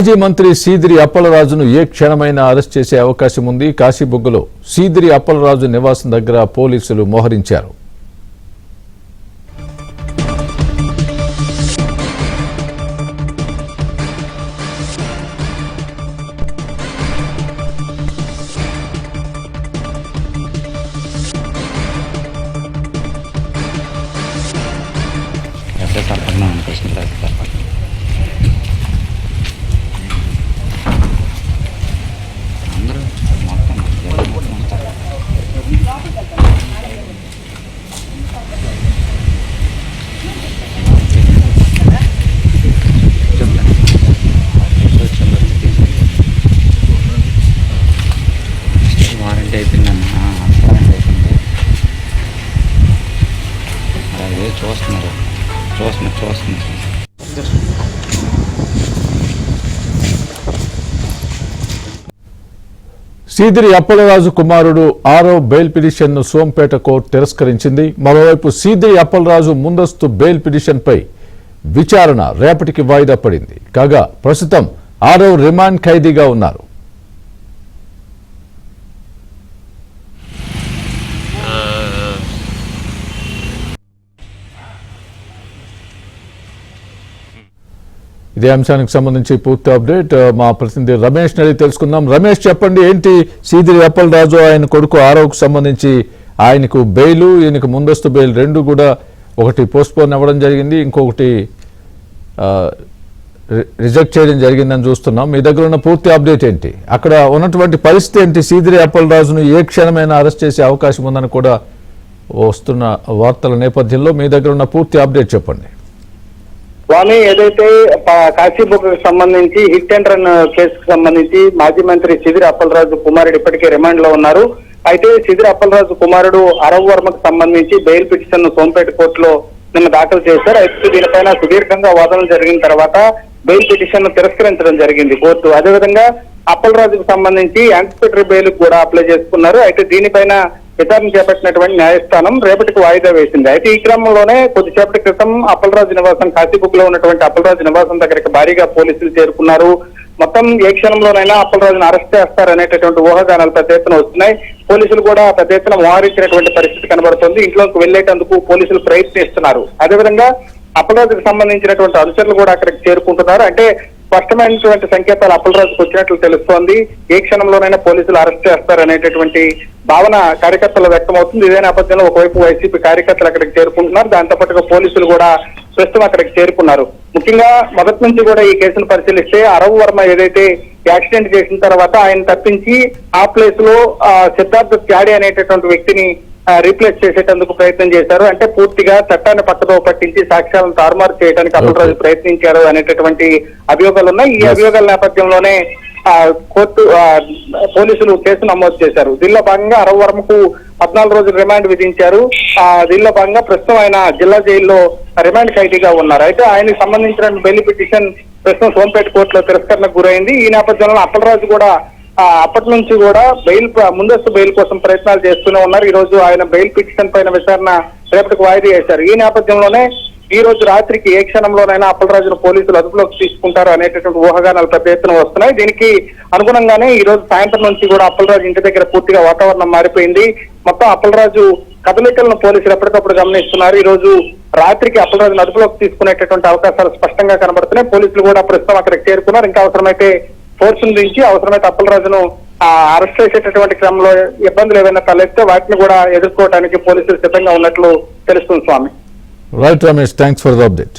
మాజీ మంత్రి సీదిరి అప్పలరాజును ఏ క్షణమైనా అరెస్ట్ చేసే అవకాశం ఉంది. కాశీబుగ్గలో సీదిరి అప్పలరాజు నివాసం దగ్గర పోలీసులు మోహరించారు. చూస్తున్నారు. సీదిరి అప్పలరాజు కుమారుడు 6వ బెయిల్ పిటిషన్ను సోంపేట కోర్టు తిరస్కరించింది. మరోవైపు సీదిరి అప్పలరాజు ముందస్తు బెయిల్ పిటిషన్పై విచారణ రేపటికి వాయిదా పడింది. కాగా ప్రస్తుతం 6వ రిమాండ్ ఖైదీగా ఉన్నారు. ఇదే అంశానికి సంబంధించి పూర్తి అప్డేట్ మా ప్రతినిధి రమేష్ అడిగి తెలుసుకుందాం. రమేష్, చెప్పండి, ఏంటి సీదిరి అప్పలరాజు ఆయన కొడుకు 6వకు సంబంధించి ఆయనకు బెయిల్, ఈయనకు ముందస్తు బెయిల్ రెండు కూడా ఒకటి పోస్ట్పోన్ అవ్వడం జరిగింది, ఇంకొకటి రిజెక్ట్ చేయడం జరిగిందని చూస్తున్నాం. మీ దగ్గర ఉన్న పూర్తి అప్డేట్ ఏంటి? అక్కడ ఉన్నటువంటి పరిస్థితి ఏంటి? సీదిరి అప్పలరాజును ఏ క్షణమైనా అరెస్ట్ చేసే అవకాశం ఉందని కూడా వస్తున్న వార్తల నేపథ్యంలో మీ దగ్గర ఉన్న పూర్తి అప్డేట్ చెప్పండి. స్వామి, ఏదైతే కాశీబుగ్గకు సంబంధించి హిట్ అండ్ రన్ కేసుకు సంబంధించి మాజీ మంత్రి సీదిరి అప్పలరాజు కుమారుడు ఇప్పటికే రిమాండ్ లో ఉన్నారు. అయితే సీదిరి అప్పలరాజు కుమారుడు అరవ్ వర్మకు సంబంధించి బెయిల్ పిటిషన్ ను సోంపేట కోర్టులో నిన్న దాఖలు చేశారు. అయితే దీనిపైన సుదీర్ఘంగా వాదనలు జరిగిన తర్వాత బెయిల్ పిటిషన్ ను తిరస్కరించడం జరిగింది కోర్టు. అదేవిధంగా అప్పలరాజుకు సంబంధించి యాంటిసిపేటరీ బెయిల్ కూడా అప్లై చేసుకున్నారు. అయితే దీనిపైన విచారణ చేపట్టినటువంటి న్యాయస్థానం రేపటికి వాయిదా వేసింది. అయితే ఈ క్రమంలోనే కొద్దిసేపటి క్రితం అప్పలరాజు నివాసం కాశీబుగ్గలో ఉన్నటువంటి అప్పలరాజు నివాసం దగ్గరికి భారీగా పోలీసులు చేరుకున్నారు. మొత్తం ఏ క్షణంలోనైనా అప్పలరాజును అరెస్ట్ చేస్తారనేటటువంటి ఊహాగానాలు పెద్ద ఎత్తున వస్తున్నాయి. పోలీసులు కూడా పెద్ద ఎత్తున మోహరించినటువంటి పరిస్థితి కనబడుతోంది. ఇంట్లోకి వెళ్లేటందుకు పోలీసులు ప్రయత్నిస్తున్నారు. అదేవిధంగా అప్పలరాజుకు సంబంధించినటువంటి అనుచరులు కూడా అక్కడికి చేరుకుంటున్నారు. అంటే స్పష్టమైనటువంటి సంకేతాలు అప్పలరాజుకు వచ్చినట్లు తెలుస్తోంది. ఏ క్షణంలోనైనా పోలీసులు అరెస్ట్ చేస్తారనేటటువంటి భావన కార్యకర్తలు వ్యక్తమవుతుంది. ఇదే నేపథ్యంలో ఒకవైపు వైసీపీ కార్యకర్తలు అక్కడికి చేరుకుంటున్నారు, దాంతో పాటుగా పోలీసులు కూడా ప్రస్తుతం అక్కడికి చేరుకున్నారు. ముఖ్యంగా మొదటి నుంచి కూడా ఈ కేసును పరిశీలిస్తే అరవ్ వర్మ ఏదైతే యాక్సిడెంట్ చేసిన తర్వాత ఆయన తప్పించి ఆ ప్లేస్ లో సిద్ధార్థ్ త్యాడి అనేటటువంటి వ్యక్తిని రీప్లేస్ చేసేటందుకు ప్రయత్నం చేశారు. అంటే పూర్తిగా చట్టాన్ని పక్కదో పట్టించి సాక్ష్యాలను తారుమారు చేయడానికి అప్పలరాజు ప్రయత్నించారు అనేటటువంటి అభియోగాలు ఉన్నాయి. ఈ అభియోగాల నేపథ్యంలోనే కోర్టు పోలీసులు కేసు నమోదు చేశారు. దీనిలో భాగంగా అరవ్ వర్మకు 14 రోజులు రిమాండ్ విధించారు. దీనిలో భాగంగా ప్రస్తుతం ఆయన జిల్లా జైల్లో రిమాండ్ ఖైదీగా ఉన్నారు. అయితే ఆయనకు సంబంధించిన బెయిల్ పిటిషన్ ప్రస్తుతం సోంపేట కోర్టులో తిరస్కరణకు గురైంది. ఈ నేపథ్యంలో అప్పలరాజు కూడా అప్పటి నుంచి కూడా ముందస్తు బెయిల్ కోసం ప్రయత్నాలు చేస్తూనే ఉన్నారు. ఈ రోజు ఆయన బెయిల్ పిటిషన్ పైన విచారణ రేపటికి వాయిదా వేశారు. ఈ నేపథ్యంలోనే ఈ రోజు రాత్రికి ఏ క్షణంలోనైనా అప్పలరాజును పోలీసులు అదుపులోకి తీసుకుంటారు అనేటటువంటి ఊహాగానాలు పెద్ద ఎత్తున వస్తున్నాయి. దీనికి అనుగుణంగానే ఈ రోజు సాయంత్రం నుంచి కూడా అప్పలరాజు ఇంటి దగ్గర పూర్తిగా వాతావరణం మారిపోయింది. మొత్తం అప్పలరాజు కదలికలను పోలీసులు ఎప్పటికప్పుడు గమనిస్తున్నారు. ఈ రోజు రాత్రికి అప్పలరాజును అదుపులోకి తీసుకునేటటువంటి అవకాశాలు స్పష్టంగా కనబడుతున్నాయి. పోలీసులు కూడా ప్రస్తుతం అక్కడికి చేరుకున్నారు. ఇంకా అవసరమైతే ఫోర్స్ నుంచి అవసరమైతే అప్పలరాజును అరెస్ట్ చేసేటటువంటి క్రమంలో ఇబ్బందులు ఏవైనా తలెత్తే వాటిని కూడా ఎదుర్కోవడానికి పోలీసులు సిద్ధంగా ఉన్నట్లు తెలుస్తుంది. Swami. Right Ramesh, thanks for the update.